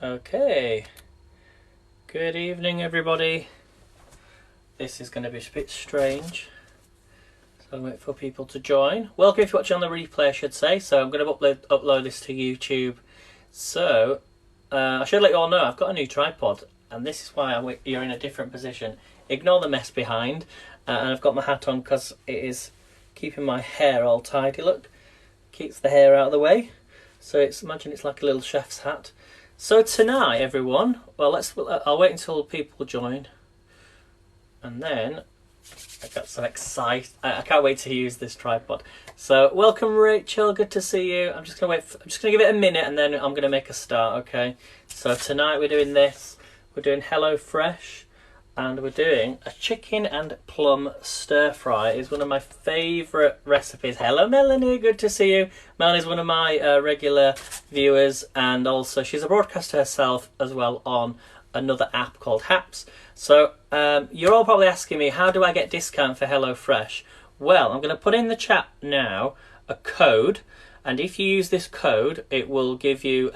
Okay, good evening everybody. This is going to be a bit strange, so I'll wait for people to join. Welcome if you're watching on the replay, I should say. So I'm going to upload this to YouTube. So I should let you all know I've got a new tripod, and this is why you're in a different position. Ignore the mess behind, and I've got my hat on because it is keeping my hair all tidy. Look, keeps the hair out of the way. So imagine it's like a little chef's hat. So tonight, everyone, well, I'll wait until people join, and then I got so excited. I can't wait to use this tripod. So welcome, Rachel. Good to see you. I'm just gonna give it a minute, and then I'm gonna make a start. Okay. So tonight we're doing this. We're doing Hellofresh, and we're doing a chicken and plum stir fry. It's one of my favourite recipes. Hello, Melanie. Good to see you. Melanie's one of my regular viewers, and also she's a broadcaster herself as well on another app called Haps. So you're all probably asking me, how do I get discount for Hellofresh? Well, I'm going to put in the chat now a code, and if you use this code, it will give you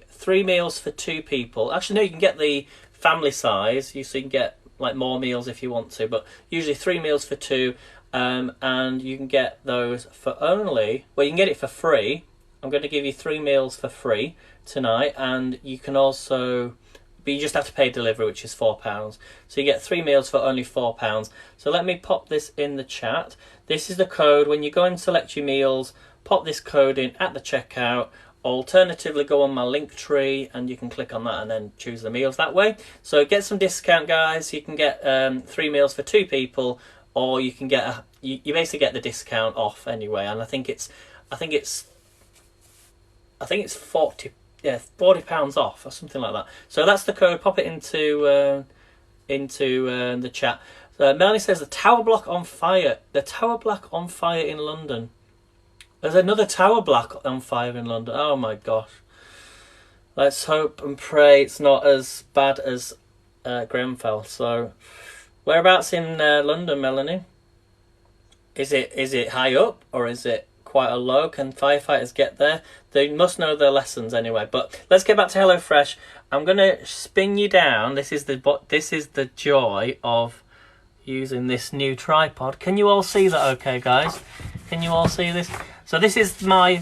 3 meals for 2 people. Actually, no, you can get the family size, so you can get like more meals if you want to, but usually 3 meals for 2, and you can get those for only, well, you can get it for free. I'm going to give you 3 meals for free tonight, and you can also, but you just have to pay delivery, which is £4. So you get 3 meals for only £4. So let me pop this in the chat. This is the code. When you go and select your meals, pop this code in at the checkout. Alternatively, go on my link tree and you can click on that and then choose the meals that way. So get some discount, guys. You can get 3 meals for 2 people, or you can get you basically get the discount off anyway. And I think it's £40 off or something like that. So that's the code. Pop it into the chat. Melanie says the tower block on fire. The tower block on fire in London. There's another tower block on fire in London. Oh my gosh. Let's hope and pray it's not as bad as Grenfell. So, whereabouts in London, Melanie? Is it high up or is it quite a low? Can firefighters get there? They must know their lessons anyway. But let's get back to Hellofresh. I'm gonna spin you down. This is the joy of using this new tripod. Can you all see that? Okay, guys. Can you all see this? So this is my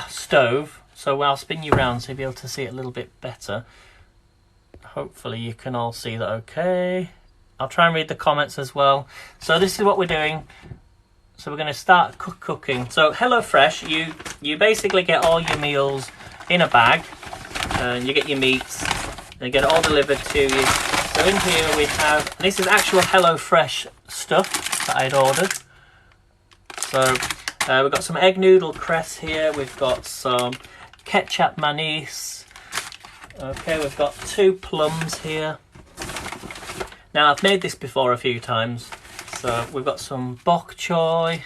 stove. So I'll spin you around so you'll be able to see it a little bit better. Hopefully you can all see that okay. I'll try and read the comments as well. So this is what we're doing. So we're going to start cooking. So Hellofresh, you basically get all your meals in a bag, and you get your meats, and you get it all delivered to you. So in here we have, this is actual Hellofresh stuff that I'd ordered. So we've got some egg noodle cress here. We've got some ketchup mayonnaise. Okay, we've got 2 plums here. Now I've made this before a few times. So we've got some bok choy,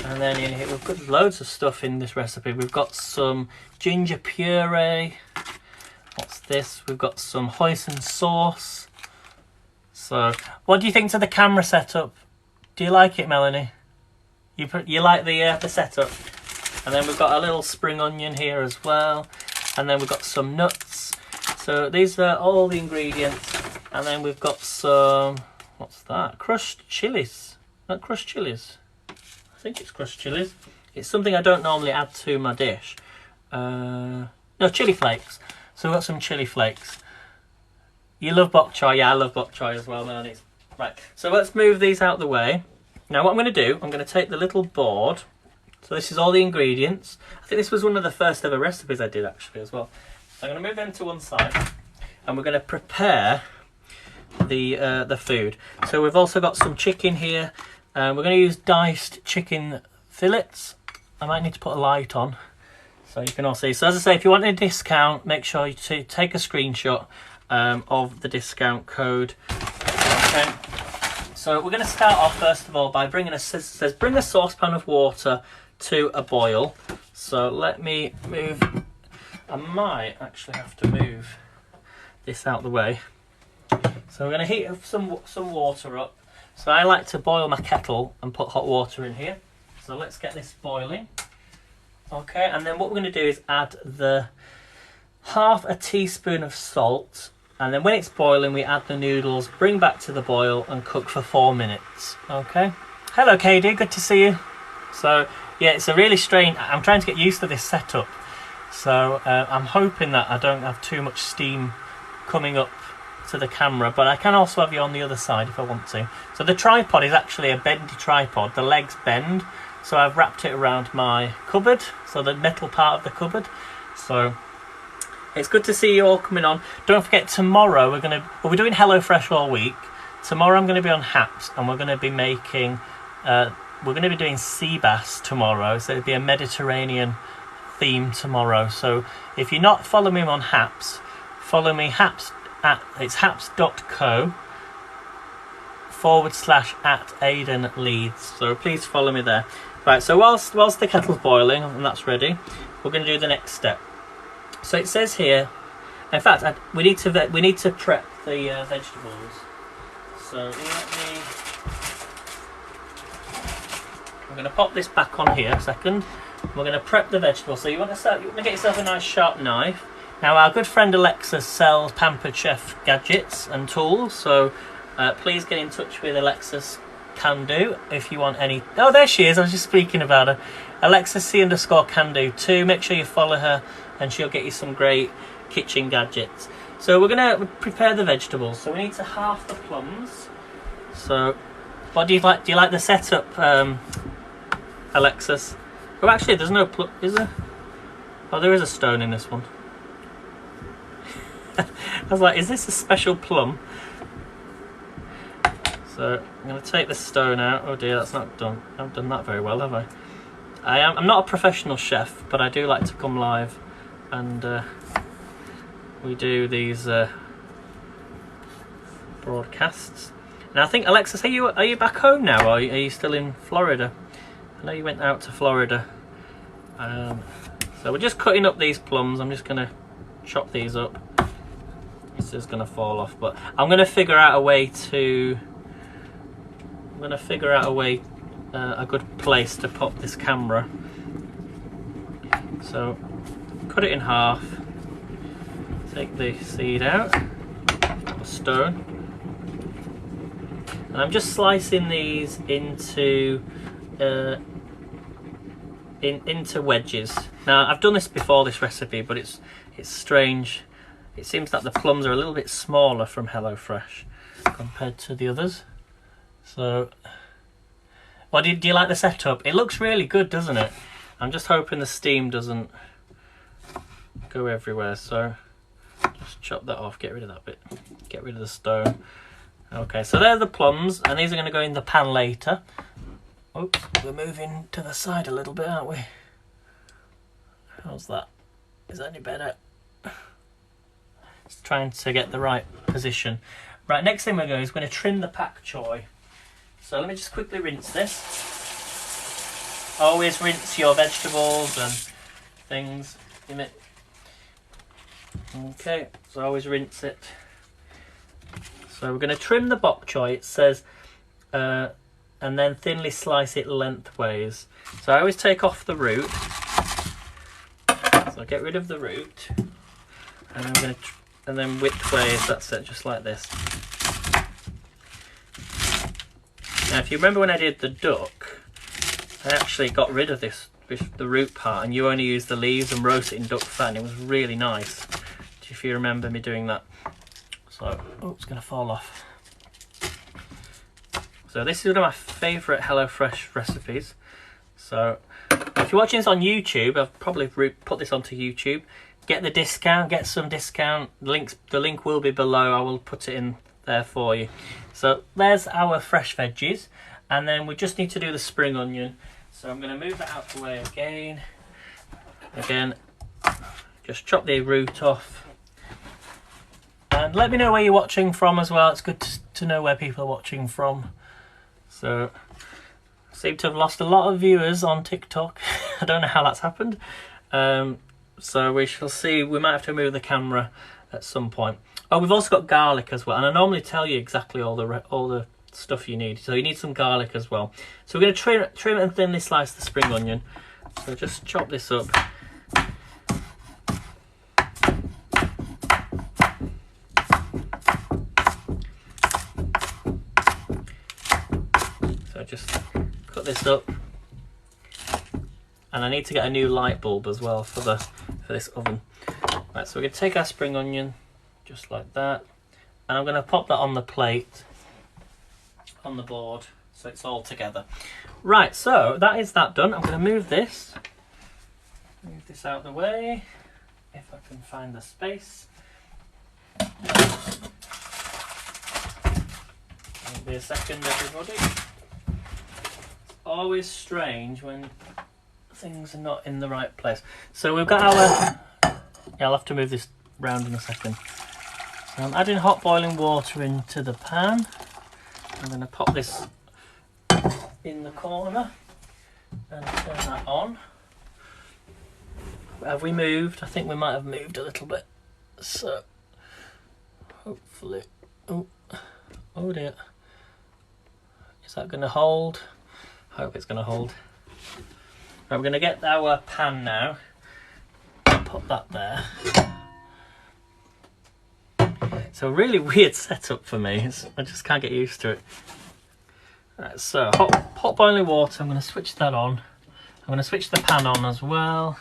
and then in here we've got loads of stuff in this recipe. We've got some ginger puree. What's this? We've got some hoisin sauce. So what do you think to the camera setup? Do you like it, Melanie? You like the setup? And then we've got a little spring onion here as well, and then we've got some nuts. So these are all the ingredients, and then we've got some, what's that? Crushed chilies. Not crushed chilies. I think it's crushed chilies. It's something I don't normally add to my dish. No, chili flakes. So we've got some chili flakes. You love bok choy? Yeah, I love bok choy as well, Melanie. Right, so let's move these out of the way. Now what I'm going to do, I'm going to take the little board. So this is all the ingredients. I think this was one of the first ever recipes I did actually as well. So I'm going to move them to one side, and we're going to prepare the food. So we've also got some chicken here. We're going to use diced chicken fillets. I might need to put a light on so you can all see. So as I say, if you want a discount, make sure you take a screenshot of the discount code. Okay. So we're going to start off first of all by bringing says bring a saucepan of water to a boil. So let me move. I might actually have to move this out of the way. So we're going to heat some water up. So I like to boil my kettle and put hot water in here. So let's get this boiling. Okay, and then what we're going to do is add the half a teaspoon of salt, and then when it's boiling we add the noodles, bring back to the boil and cook for 4 minutes. Okay. Hello KD, good to see you. So yeah, it's a really strange, I'm trying to get used to this setup, so I'm hoping that I don't have too much steam coming up to the camera, but I can also have you on the other side if I want to. So the tripod is actually a bendy tripod, the legs bend, so I've wrapped it around my cupboard, so the metal part of the cupboard. So it's good to see you all coming on. Don't forget, tomorrow we're doing Hellofresh all week. Tomorrow I'm going to be on Haps, and we're going to be making we're going to be doing sea bass tomorrow, so it'll be a Mediterranean theme tomorrow. So if you're not following me on Haps, follow me it's haps.co/@Aidan Leeds. So please follow me there. Right, so whilst the kettle's boiling and that's ready, we're going to do the next step. So it says here, in fact, we need to prep the vegetables. So I'm going to pop this back on here a second. We're going to prep the vegetables. So you want to get yourself a nice sharp knife. Now our good friend Alexa sells Pampered Chef gadgets and tools, so please get in touch with Alexa's Can Do if you want any. Oh, there she is. I was just speaking about her. Alexa C_Can Do too. Make sure you follow her, and she'll get you some great kitchen gadgets. So we're going to prepare the vegetables. So we need to halve the plums. So what do you like? Do you like the setup, Alexis? Oh, actually, there's no plum, is there? Oh, there is a stone in this one. I was like, is this a special plum? So I'm going to take the stone out. Oh dear, that's not done. I haven't done that very well, have I? I'm not a professional chef, but I do like to come live, and we do these broadcasts. And I think, Alexis, are you back home now, or are you still in Florida? I know you went out to Florida. So we're just cutting up these plums. I'm just going to chop these up. This is going to fall off, but I'm going to figure out a way a good place to put this camera. So cut it in half, take the seed out, the stone, and I'm just slicing these into wedges. Now I've done this before, this recipe, but it's strange. It seems that the plums are a little bit smaller from Hellofresh compared to the others. So, well, do you like the setup? It looks really good, doesn't it? I'm just hoping the steam doesn't go everywhere. So, just chop that off, get rid of that bit, get rid of the stone. Okay, so they're the plums, and these are going to go in the pan later. Oops, we're moving to the side a little bit, aren't we? How's that? Is that any better? Just trying to get the right position. Right, next thing we're going to trim the pak choy. So let me just quickly rinse this. Always rinse your vegetables and things in it. Okay, so always rinse it. So we're going to trim the bok choy. It says, and then thinly slice it lengthways. So I always take off the root. So get rid of the root, and I'm going to, and then widthways. That's it, just like this. Now, if you remember when I did the duck, I actually got rid of the root part, and you only use the leaves and roast it in duck fat, and it was really nice. If you remember me doing that. So, oh, it's going to fall off. So this is one of my favourite Hellofresh recipes. So if you're watching this on YouTube, I've probably put this onto YouTube. Get the discount, get some discount. The link will be below. I will put it in there for you. So there's our fresh veggies, and then we just need to do the spring onion. So I'm going to move that out the way again. Again, just chop the root off. And let me know where you're watching from as well. It's good to know where people are watching from. So, I seem to have lost a lot of viewers on TikTok. I don't know how that's happened. So we shall see. We might have to move the camera at some point. Oh, we've also got garlic as well. And I normally tell you exactly all the stuff you need. So you need some garlic as well. So we're going to trim and thinly slice the spring onion. So just chop this up. this up, and I need to get a new light bulb as well for this oven. Right, so we're going to take our spring onion just like that, and I'm going to pop that on the plate on the board so it's all together. Right, so that is that done. I'm going to move this out of the way if I can find the space. Won't be a second, everybody. It's always strange when things are not in the right place. So we've got our... Yeah, I'll have to move this round in a second. So I'm adding hot boiling water into the pan. I'm going to pop this in the corner and turn that on. Have we moved? I think we might have moved a little bit. So hopefully... Oh dear. Is that going to hold? I hope it's going to hold. Right, we're going to get our pan now. Put that there. It's a really weird setup for me. I just can't get used to it. Right, so hot boiling water. I'm going to switch that on. I'm going to switch the pan on as well.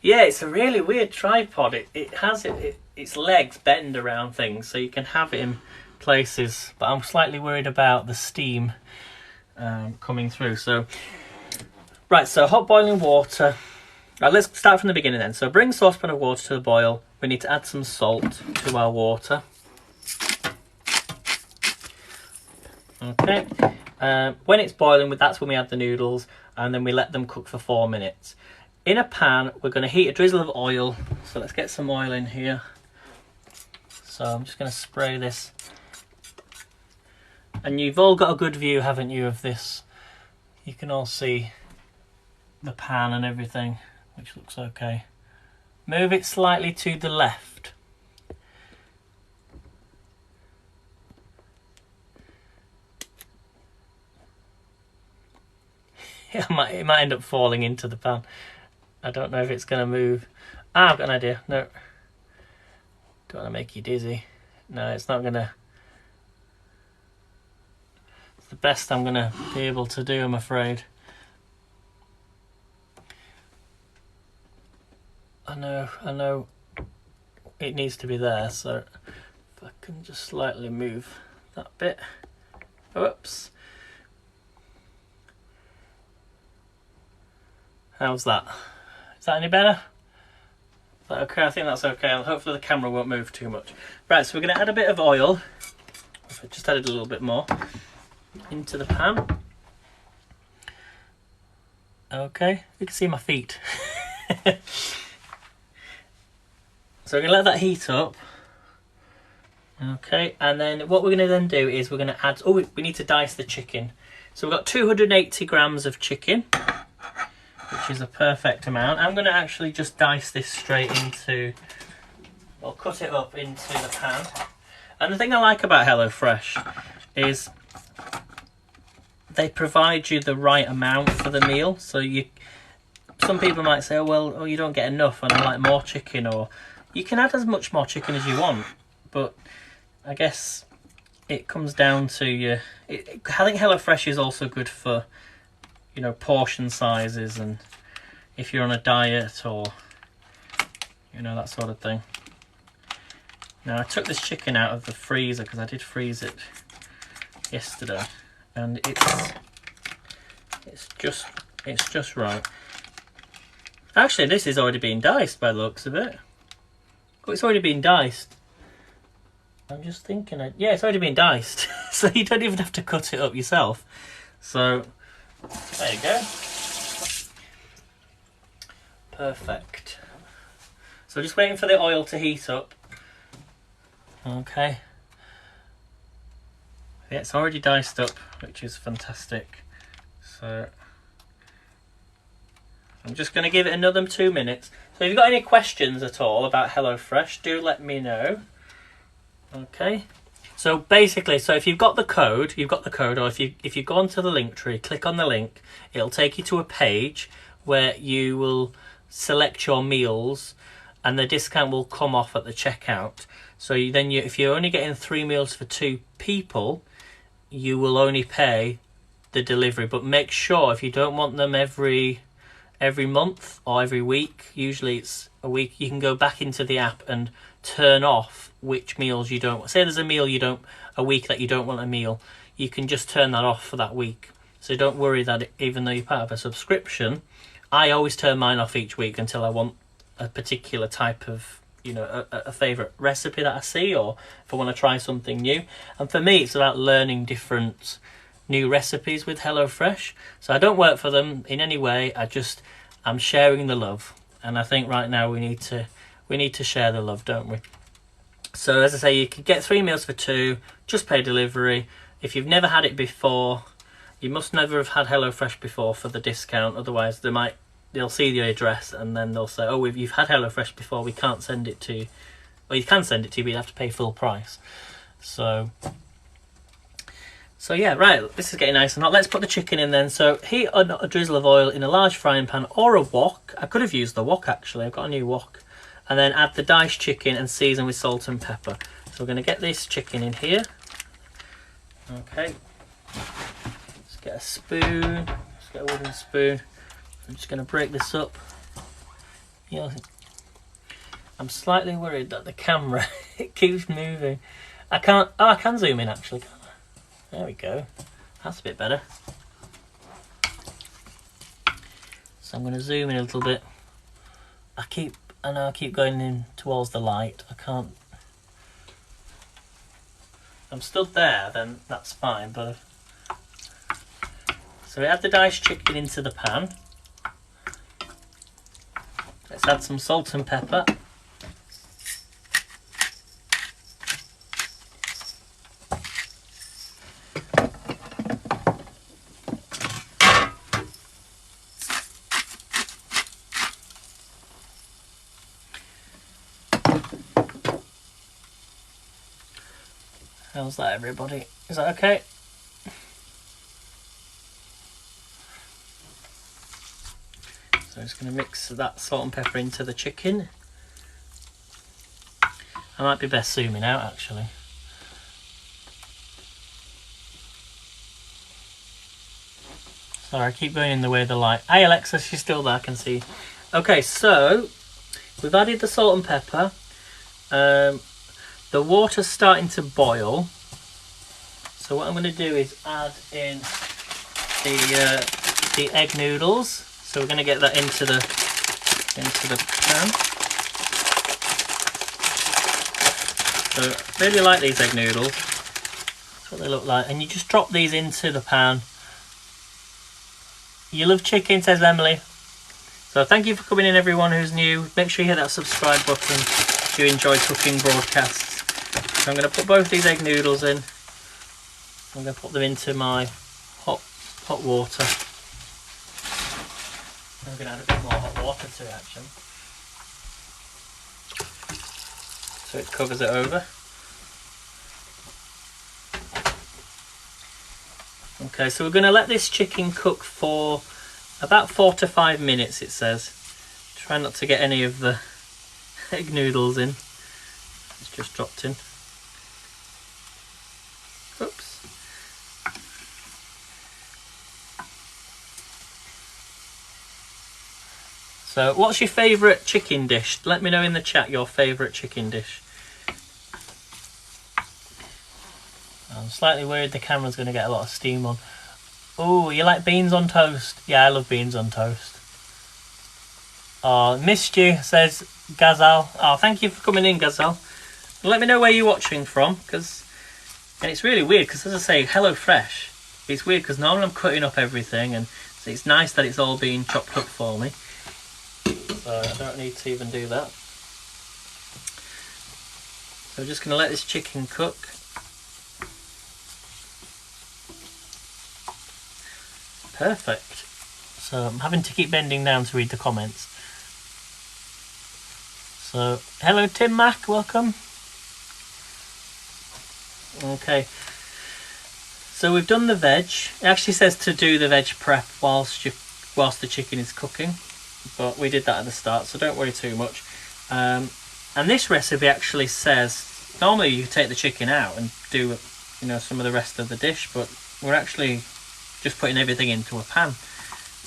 Yeah, it's a really weird tripod. It has its legs bend around things, so you can have it in places. But I'm slightly worried about the steam coming through. So. Right, so hot boiling water. Right, let's start from the beginning then. So bring saucepan of water to the boil. We need to add some salt to our water. Okay. When it's boiling, that's when we add the noodles, and then we let them cook for 4 minutes. In a pan, we're going to heat a drizzle of oil. So let's get some oil in here. So I'm just going to spray this. And you've all got a good view, haven't you, of this? You can all see the pan and everything, which looks okay. Move it slightly to the left. It might end up falling into the pan. I don't know if it's going to move. I've got an idea. No. Don't want to make you dizzy. No, it's not going to. It's the best I'm going to be able to do, I'm afraid. I know it needs to be there, so if I can just slightly move that bit. Whoops. How's that? Is that any better? Is that okay? I think that's okay. Hopefully the camera won't move too much. Right, so we're going to add a bit of oil. I just added a little bit more into the pan. Okay, you can see my feet. So we're going to let that heat up. Okay, and then what we're going to then do is we're going to add... Oh, we need to dice the chicken. So we've got 280 grams of chicken, which is a perfect amount. I'm going to actually just dice this straight into... Or cut it up into the pan. And the thing I like about Hellofresh is they provide you the right amount for the meal. So some people might say, oh, you don't get enough and I like more chicken, or... You can add as much more chicken as you want, but I guess it comes down to you. I think Hellofresh is also good for, you know, portion sizes, and if you're on a diet or, you know, that sort of thing. Now I took this chicken out of the freezer because I did freeze it yesterday, and it's just right. Actually, this is already being diced by the looks of it. Oh, it's already been diced. I'm just thinking, yeah, it's already been diced. So you don't even have to cut it up yourself. So, there you go. Perfect. So just waiting for the oil to heat up. Okay. Yeah, it's already diced up, which is fantastic. So, I'm just going to give it another 2 minutes. So if you've got any questions at all about Hellofresh, do let me know. Okay. So basically, if you've got the code, or if you go onto the link tree, click on the link, it'll take you to a page where you will select your meals and the discount will come off at the checkout. So if you're only getting 3 meals for 2 people, you will only pay the delivery. But make sure, if you don't want them every month or every week, usually it's a week, you can go back into the app and turn off which meals you don't. Say there's a week that you don't want a meal, you can just turn that off for that week. So don't worry that even though you're part of a subscription, I always turn mine off each week until I want a particular type of, a favourite recipe that I see, or if I want to try something new. And for me, it's about learning different new recipes with HelloFresh. So I don't work for them in any way. I'm sharing the love. And I think right now we need to share the love, don't we? So as I say, you can get 3 meals for 2, just pay delivery. If you've never had it before, you must never have had HelloFresh before for the discount. Otherwise, they'll see the address and then they'll say, "Oh, you've had HelloFresh before. We can't send it to you." Well, you can send it to you, but you have to pay full price. So yeah, right. This is getting nice and hot. Let's put the chicken in then. So heat a drizzle of oil in a large frying pan or a wok. I could have used the wok actually. I've got a new wok. And then add the diced chicken and season with salt and pepper. So we're going to get this chicken in here. Okay. Let's get a spoon. Let's get a wooden spoon. I'm just going to break this up. I'm slightly worried that the camera, it keeps moving. I can zoom in actually, can't I? There we go. That's a bit better. So I'm going to zoom in a little bit. I know I keep going in towards the light. I can't. If I'm stood there, then that's fine. But so we add the diced chicken into the pan. Let's add some salt and pepper. How's that, everybody? Is that okay? So I'm just going to mix that salt and pepper into the chicken. I might be best zooming out actually. Sorry, I keep going in the way of the light. Hi Alexa, she's still there, I can see. Okay, so we've added the salt and pepper. The water's starting to boil. So what I'm going to do is add in the egg noodles. So we're going to get that into the pan. So really like these egg noodles. That's what they look like. And you just drop these into the pan. You love chicken, says Emily. So thank you for coming in, everyone who's new. Make sure you hit that subscribe button if you enjoy cooking broadcasts. So I'm going to put both these egg noodles in. I'm going to put them into my hot water. I'm going to add a bit more hot water to it actually. So it covers it over. Okay, so we're going to let this chicken cook for about 4 to 5 minutes, it says. Try not to get any of the egg noodles in. It's just dropped in. Oops. So what's your favourite chicken dish? Let me know in the chat your favourite chicken dish. I'm slightly worried the camera's going to get a lot of steam on. Oh, you like beans on toast? Yeah, I love beans on toast. Oh, missed you, says Gazal. Oh, thank you for coming in, Gazal. Let me know where you're watching from, and it's really weird because, as I say, HelloFresh, it's weird because normally I'm cutting up everything, and so it's nice that it's all being chopped up for me. So I don't need to even do that. So we're just going to let this chicken cook. Perfect. So I'm having to keep bending down to read the comments. So, hello Tim Mac, welcome. Okay. So we've done the veg. It actually says to do the veg prep whilst the chicken is cooking. But we did that at the start, so don't worry too much. And this recipe actually says, normally you take the chicken out and do you know, some of the rest of the dish, but we're actually just putting everything into a pan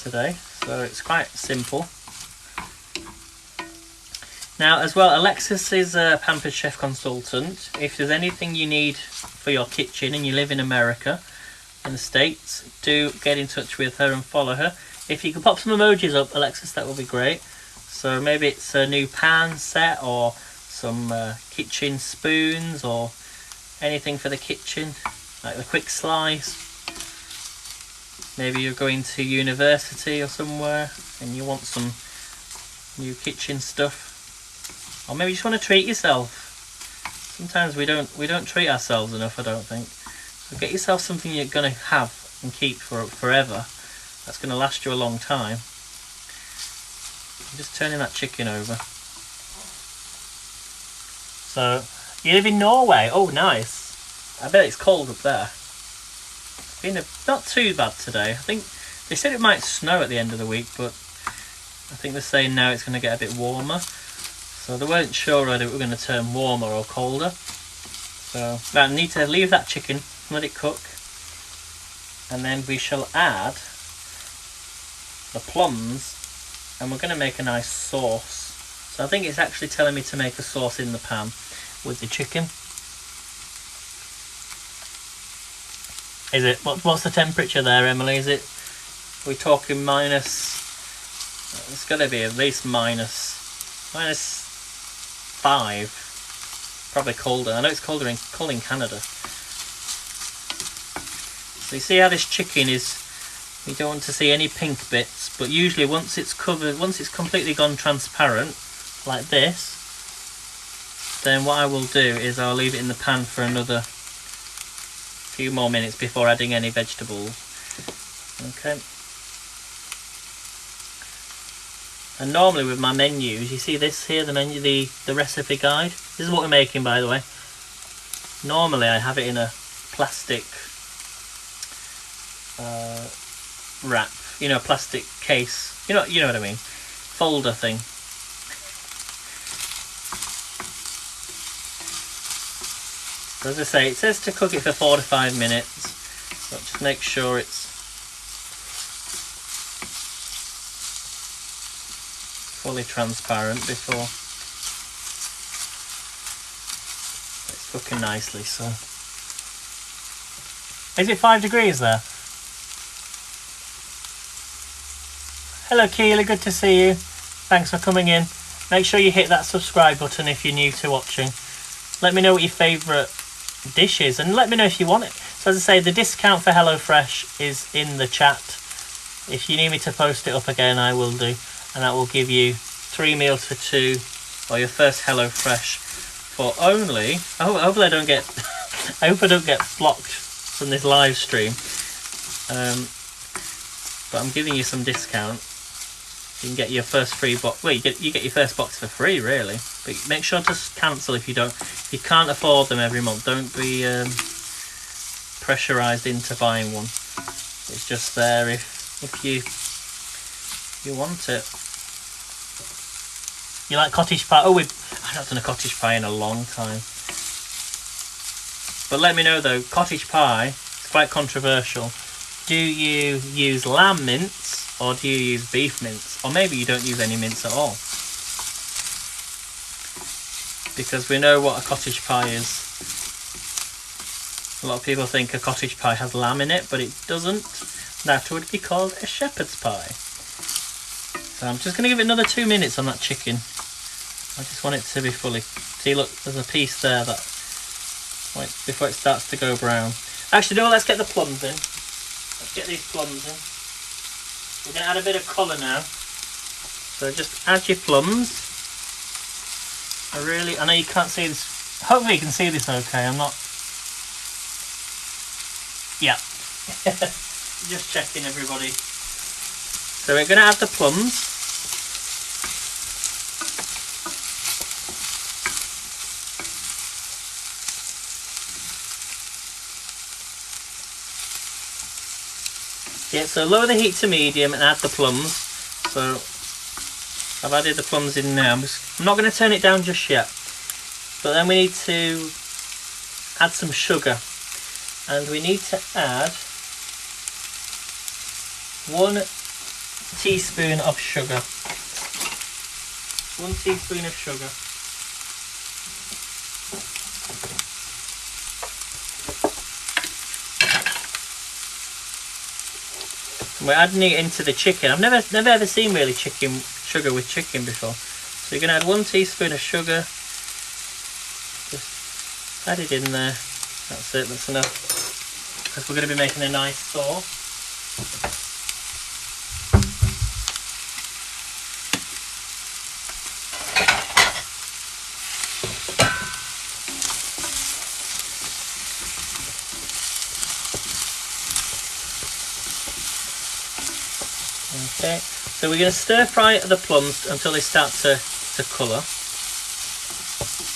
today, so it's quite simple. Now as well, Alexis is a Pampered Chef consultant. If there's anything you need for your kitchen and you live in America, in the States, do get in touch with her and follow her. If you could pop some emojis up, Alexis, that would be great. So maybe it's a new pan set or some kitchen spoons or anything for the kitchen, like the quick slice. Maybe you're going to university or somewhere and you want some new kitchen stuff. Or maybe you just want to treat yourself. Sometimes we don't treat ourselves enough, I don't think. So get yourself something you're going to have and keep for forever. That's going to last you a long time. I'm just turning that chicken over. So, you live in Norway? Oh, nice. I bet it's cold up there. It's been not too bad today. I think they said it might snow at the end of the week, but I think they're saying now it's going to get a bit warmer. So they weren't sure whether it were going to turn warmer or colder. So I need to leave that chicken, let it cook, and then we shall add the plums, and we're going to make a nice sauce. So I think it's actually telling me to make a sauce in the pan with the chicken. Is it? What's the temperature there, Emily? Is it? We're talking minus. It's got to be at least minus 5. Probably colder. I know it's cold in Canada. So you see how this chicken is. You don't want to see any pink bits, but usually once it's covered, once it's completely gone transparent, like this, then what I will do is I'll leave it in the pan for another few more minutes before adding any vegetables. Okay. And normally with my menus, you see this here, the menu, the recipe guide. This is what we're making, by the way. Normally I have it in a plastic wrap, you know, plastic case. You know what I mean? Folder thing. So as I say, it says to cook it for 4 to 5 minutes. So just make sure it's fully transparent before it's cooking nicely. So is it 5 degrees there? Hello Keela, good to see you. Thanks for coming in. Make sure you hit that subscribe button if you're new to watching. Let me know what your favourite dish is and let me know if you want it. So as I say, the discount for HelloFresh is in the chat. If you need me to post it up again, I will do. And that will give you 3 meals for 2 or your first HelloFresh for only... hopefully I don't get... I hope I don't get blocked from this live stream. But I'm giving you some discount. You can get your first free box. Well, you get your first box for free, really. But make sure to cancel if you don't. If you can't afford them every month, don't be pressurised into buying one. It's just there if you want it. You like cottage pie? Oh, I've not done a cottage pie in a long time. But let me know though. Cottage pie is quite controversial. Do you use lamb mince or do you use beef mince? Or maybe you don't use any mince at all. Because we know what a cottage pie is. A lot of people think a cottage pie has lamb in it, but it doesn't. That would be called a shepherd's pie. So I'm just going to give it another 2 minutes on that chicken. I just want it to be fully... See, look, there's a piece there that... before it starts to go brown. Actually, no, let's get the plums in. Let's get these plums in. We're going to add a bit of colour now. So just add your plums. I know you can't see this. Hopefully you can see this okay. I'm not... Yeah. Just checking, everybody. So we're going to add the plums. Yeah, so lower the heat to medium and add the plums. So I've added the plums in now. I'm not going to turn it down just yet. But then we need to add some sugar. And we need to add 1 teaspoon of sugar. 1 teaspoon of sugar. We're adding it into the chicken. I've never ever seen really sugar with chicken before. So you're going to add 1 teaspoon of sugar. Just add it in there. That's it, that's enough. Because we're going to be making a nice sauce. Okay, so we're going to stir fry the plums until they start to colour.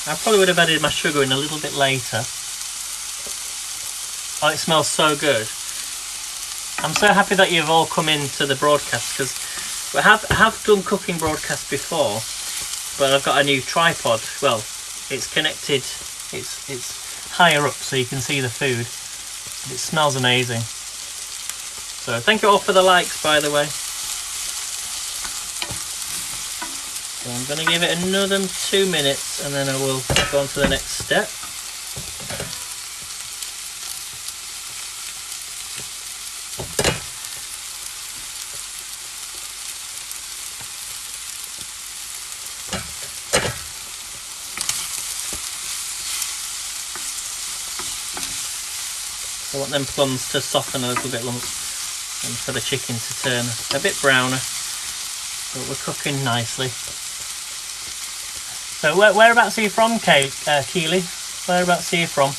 I probably would have added my sugar in a little bit later. Oh, it smells so good. I'm so happy that you've all come into the broadcast, because I have done cooking broadcasts before, but I've got a new tripod. Well, it's connected, it's higher up so you can see the food. It smells amazing. So thank you all for the likes, by the way. So I'm going to give it another 2 minutes and then I will go on to the next step. I want them plums to soften a little bit and for the chicken to turn a bit browner, but we're cooking nicely. So whereabouts are you from, Keely? Whereabouts are you from?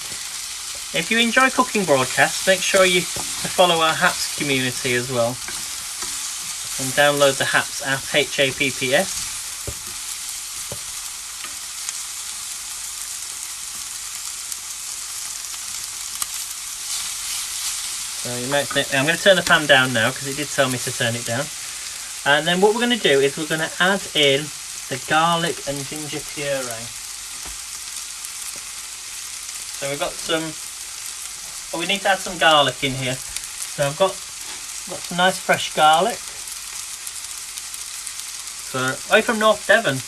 If you enjoy cooking broadcasts, make sure you follow our Haps community as well. And download the Haps app, H-A-P-P-S. So you might think, I'm going to turn the pan down now because it did tell me to turn it down. And then what we're going to do is we're going to add in the garlic and ginger puree. So we've got some, well, we need to add some garlic in here. So I've got some nice fresh garlic. So I'm from North Devon.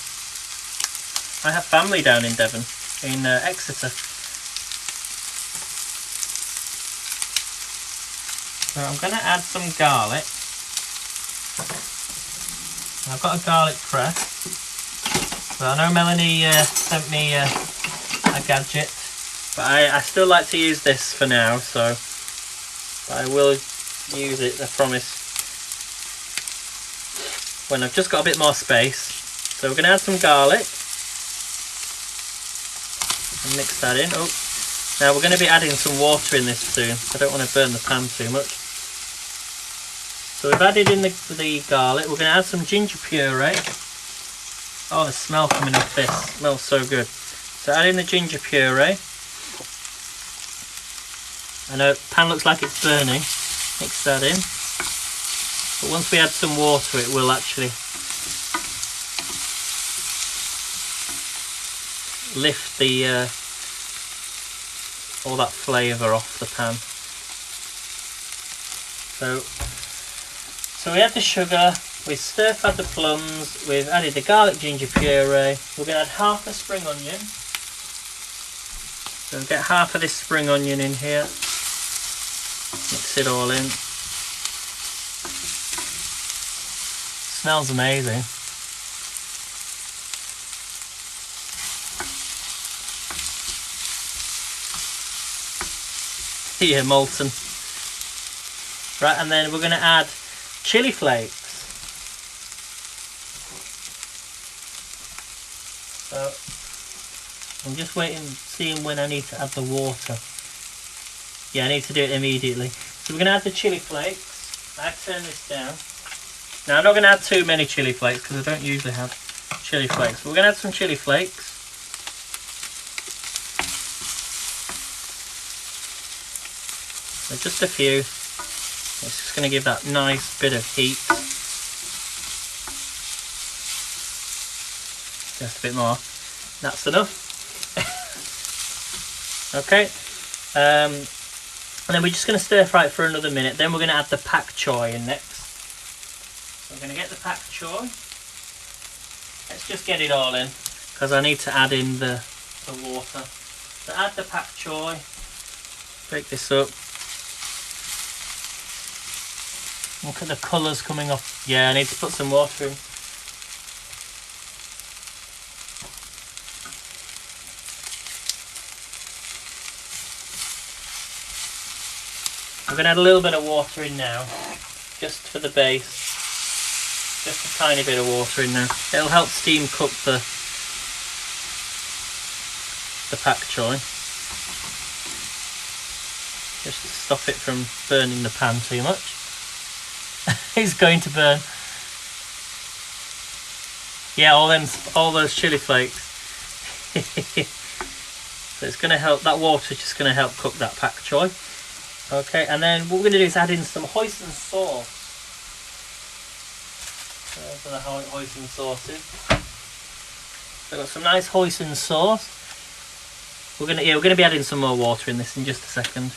I have family down in Devon, in Exeter. So I'm going to add some garlic. I've got a garlic press. So I know Melanie sent me a gadget, but I still like to use this for now, so but I will use it, I promise, when I've just got a bit more space. So we're going to add some garlic and mix that in. Oh, now we're going to be adding some water in this soon. I don't want to burn the pan too much. So we've added in the garlic. We're going to add some ginger puree. Oh, the smell coming off this smells so good. So add in the ginger puree. I know the pan looks like it's burning. Mix that in. But once we add some water, it will actually lift the all that flavour off the pan. So we add the sugar, we stir-fried the plums, we've added the garlic ginger puree. We're going to add half a spring onion. So get half of this spring onion in here. Mix it all in. Smells amazing. Yeah, molten. Right, and then we're going to add chili flakes. So I'm just waiting, seeing when I need to add the water. Yeah, I need to do it immediately. So we're going to add the chili flakes. I turn this down. Now I'm not going to add too many chili flakes because I don't usually have chili flakes. But we're going to add some chili flakes. So just a few. It's just going to give that nice bit of heat. Just a bit more. That's enough. Okay. And then we're just going to stir fry it for another minute. Then we're going to add the pak choy in next. So we're going to get the pak choy. Let's just get it all in, because I need to add in the water. So add the pak choy. Break this up. Look at the colours coming off. Yeah, I need to put some water in. I'm going to add a little bit of water in now, just for the base. Just a tiny bit of water in now. It'll help steam cook the pak choy. Just to stop it from burning the pan too much. It's going to burn. Yeah, all those chili flakes. So it's going to help. That water's just going to help cook that pak choy. Okay, and then what we're going to do is add in some Hoisin Sauce. Those are the Hoisin sauces. So I've got some nice Hoisin Sauce. We're gonna be adding some more water in this in just a second.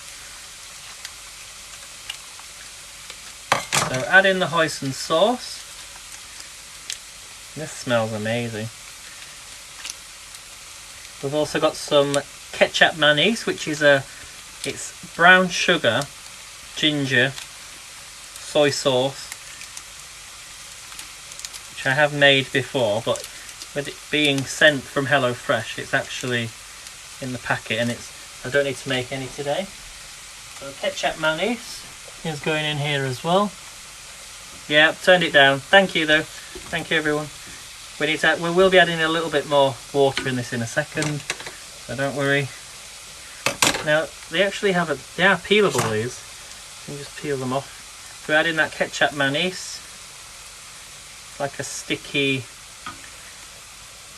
So add in the Hoisin Sauce. This smells amazing. We've also got some ketchup mayonnaise, which is it's brown sugar, ginger, soy sauce, which I have made before, but with it being sent from Hellofresh, it's actually in the packet, and I don't need to make any today. So ketchup mayonnaise is going in here as well. Yeah, turned it down. Thank you though. Thank you everyone. We will be adding a little bit more water in this in a second, so don't worry. Now they actually they are peelable, these. You can just peel them off. We're adding that ketchup mayonnaise. It's like a sticky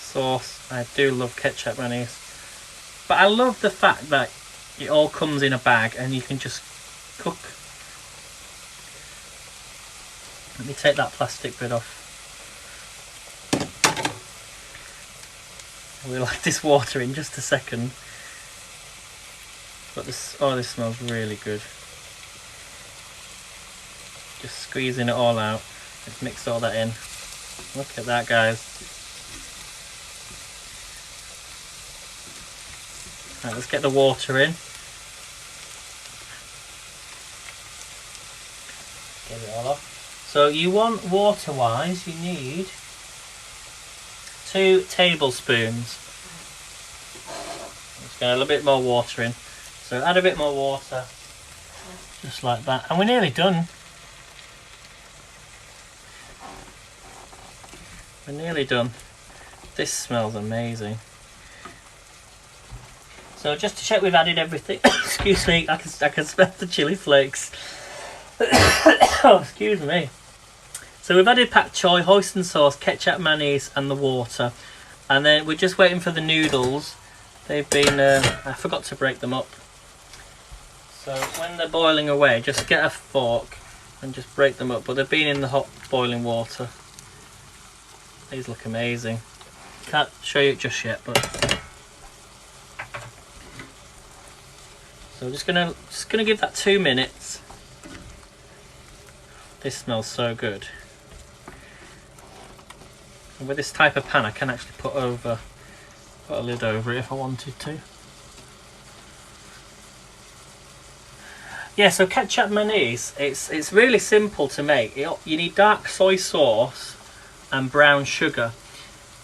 sauce. I do love ketchup mayonnaise. But I love the fact that it all comes in a bag and you can just cook. Let me take that plastic bit off. We'll add this water in just a second. But this smells really good. Just squeezing it all out. Let's mix all that in. Look at that, guys. Right, let's get the water in. Get it all off. So you want, water-wise, you need 2 tablespoons. Let's get a little bit more water in. So add a bit more water, just like that. And we're nearly done. We're nearly done. This smells amazing. So just to check we've added everything. Excuse me, I can smell the chili flakes. Oh, excuse me. So we've added pak choy, Hoisin sauce, ketchup mayonnaise and the water. And then we're just waiting for the noodles. They've been, I forgot to break them up. So when they're boiling away, just get a fork and just break them up. But they've been in the hot boiling water. These look amazing. Can't show you it just yet, but... So we're just gonna give that 2 minutes. This smells so good. And with this type of pan, I can actually put a lid over it if I wanted to. Yeah, so ketchup mayonnaise, it's really simple to make. You need dark soy sauce and brown sugar,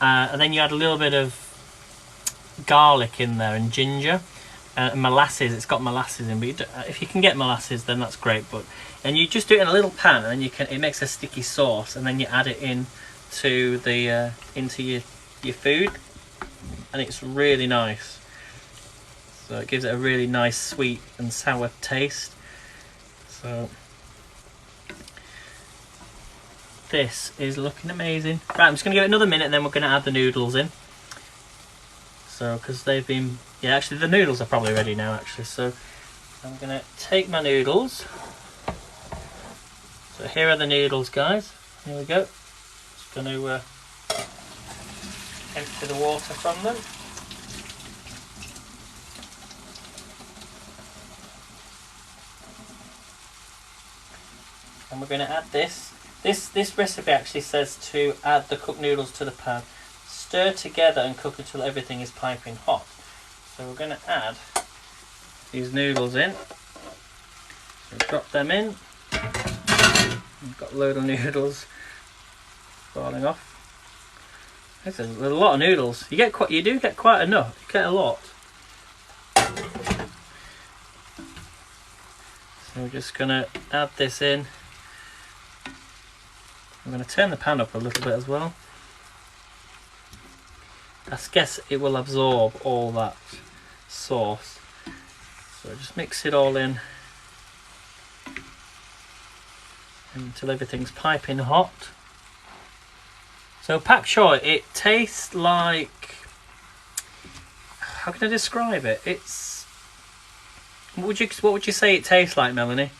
and then you add a little bit of garlic in there and ginger. Molasses, it's got molasses in, but if you can get molasses, then that's great. And you just do it in a little pan, and then it makes a sticky sauce, and then you add it in to into your food, and it's really nice. So it gives it a really nice sweet and sour taste. So this is looking amazing. Right, I'm just gonna give it another minute, and then we're gonna add the noodles in. So because they've been, yeah, actually the noodles are probably ready now actually. So I'm gonna take my noodles. So here are the noodles, guys. Here we go. Just gonna empty the water from them. And we're going to add this. This recipe actually says to add the cooked noodles to the pan, stir together and cook until everything is piping hot. So we're going to add these noodles in. So drop them in. We've got a load of noodles falling off. There's a lot of noodles. You do get quite enough. You get a lot. So we're just going to add this in. I'm going to turn the pan up a little bit as well. I guess it will absorb all that sauce. So just mix it all in until everything's piping hot. So pak choy, it tastes like, how can I describe it? It's, what would you say it tastes like, Melanie?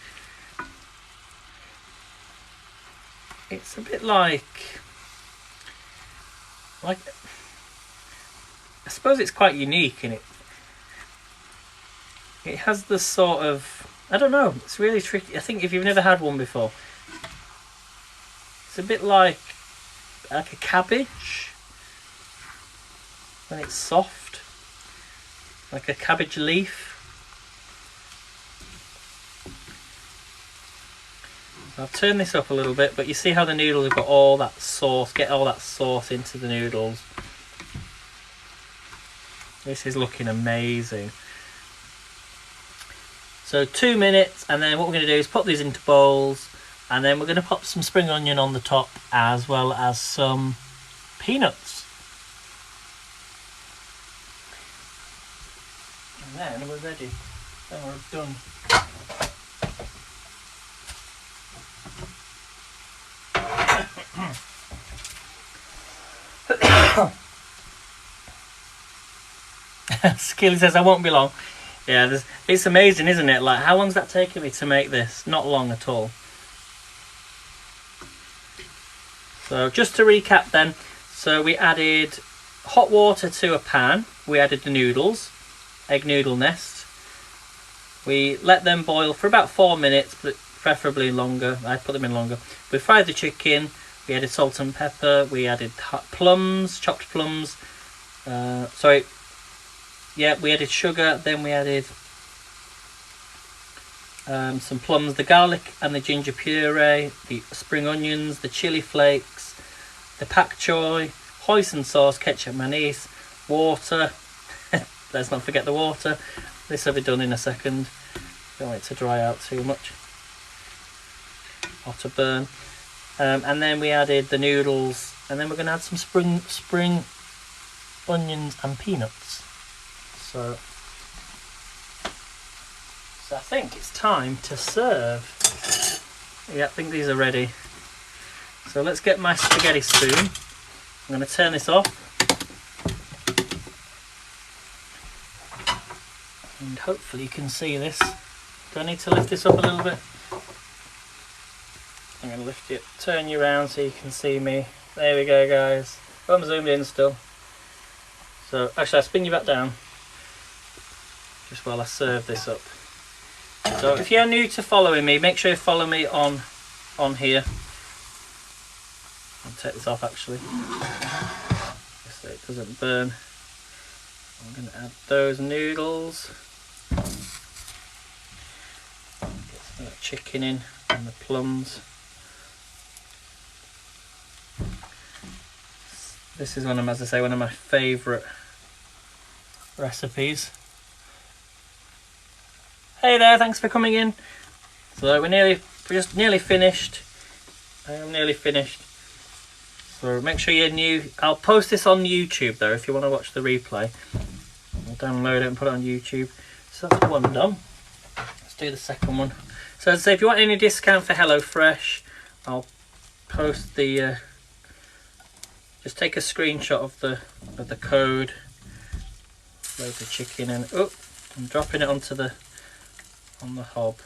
It's a bit like I suppose it's quite unique in it. It has the sort of, I don't know, it's really tricky. I think if you've never had one before, it's a bit like a cabbage when it's soft, like a cabbage leaf. I've turned this up a little bit, but you see how the noodles have got all that sauce, get all that sauce into the noodles. This is looking amazing. So 2 minutes, and then what we're going to do is put these into bowls, and then we're going to pop some spring onion on the top as well as some peanuts. And then we're ready. Then we're done. Skilly says I won't be long. Yeah, it's amazing, isn't it? Like, how long's that taken me to make this? Not long at all. So just to recap then, so we added hot water to a pan, we added the noodles, egg noodle nest, we let them boil for about 4 minutes, but preferably longer. I put them in longer. We fried the chicken, we added salt and pepper, we added plums, chopped plums, we added sugar, then we added some plums, the garlic and the ginger puree, the spring onions, the chili flakes, the pak choy, hoisin sauce, ketchup, mayonnaise, water. Let's not forget the water. This will be done in a second. Don't want it to dry out too much or to burn. And then we added the noodles, and then we're going to add some spring onions and peanuts. So I think it's time to serve. Yeah, I think these are ready. So let's get my spaghetti spoon. I'm going to turn this off. And hopefully you can see this. Do I need to lift this up a little bit? I'm going to lift it, turn you around so you can see me. There we go, guys. I'm zoomed in still. So actually I'll spin you back down just while I serve this up. So if you're new to following me, make sure you follow me on here. I'll take this off actually, just so it doesn't burn. I'm going to add those noodles. Get some of that chicken in and the plums. This is one of, as I say, one of my favourite recipes. Hey there, thanks for coming in. So we're just nearly finished. I am nearly finished. So make sure you're new. I'll post this on YouTube though if you want to watch the replay. I'll download it and put it on YouTube. So that's one done. Let's do the second one. So as I say, if you want any discount for Hellofresh, I'll post the just take a screenshot of the code, load the chicken in. Oh, I'm dropping it on the hob.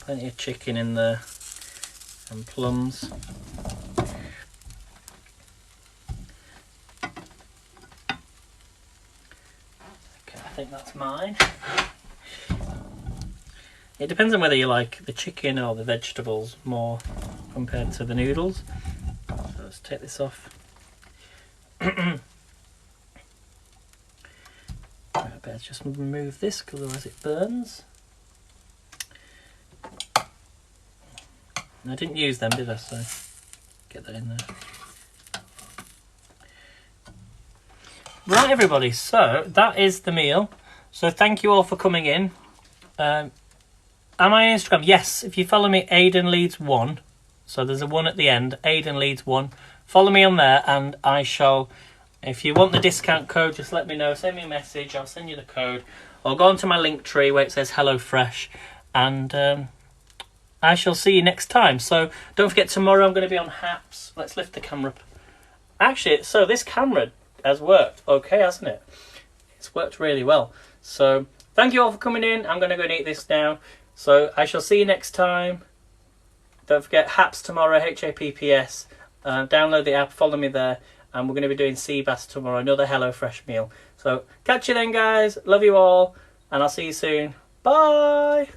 Plenty of chicken in there and plums. Okay, I think that's mine. It depends on whether you like the chicken or the vegetables more compared to the noodles. So let's take this off. Right, better just remove this because otherwise it burns. I didn't use them, did I? So get that in there. Right, everybody, so that is the meal. So thank you all for coming in. Am I on Instagram? Yes, if you follow me, Aidan Leeds 1. So there's a 1 at the end, Aidan Leeds 1. Follow me on there and I shall, if you want the discount code, just let me know. Send me a message, I'll send you the code. Or go onto my link tree where it says Hellofresh. And I shall see you next time. So don't forget, tomorrow I'm going to be on Haps. Let's lift the camera up. Actually, so this camera has worked okay, hasn't it? It's worked really well. So thank you all for coming in. I'm going to go and eat this now. So I shall see you next time. Don't forget, Haps tomorrow, H-A-P-P-S. Download the app, follow me there. And we're going to be doing sea bass tomorrow, another HelloFresh meal. So catch you then, guys. Love you all. And I'll see you soon. Bye.